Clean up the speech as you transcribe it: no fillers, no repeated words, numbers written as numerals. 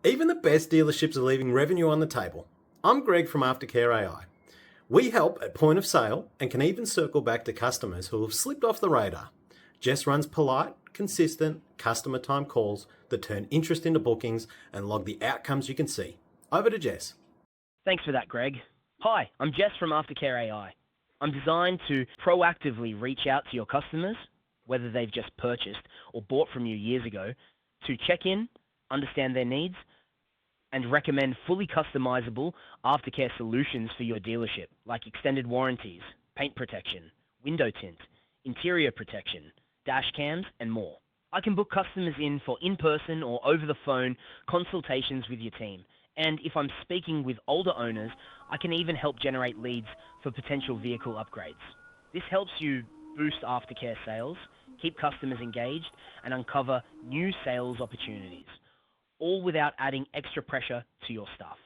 Even the best dealerships are leaving revenue on the table. I'm Greg from Aftercare AI. We help at point of sale and can even circle back to customers who have slipped off the radar. Jess runs polite, consistent, customer time calls that turn interest into bookings and log the outcomes you can see. Over to Jess. Thanks for that, Greg. Hi, I'm Jess from Aftercare AI. I'm designed to proactively reach out to your customers, whether they've just purchased or bought from you years ago, to check in, understand their needs, and recommend fully customizable aftercare solutions for your dealership, like extended warranties, paint protection, window tint, interior protection, dash cams, and more. I can book customers in for in-person or over-the-phone consultations with your team. And if I'm speaking with older owners, I can even help generate leads for potential vehicle upgrades. This helps you boost aftercare sales, keep customers engaged, and uncover new sales opportunities, all without adding extra pressure to your staff.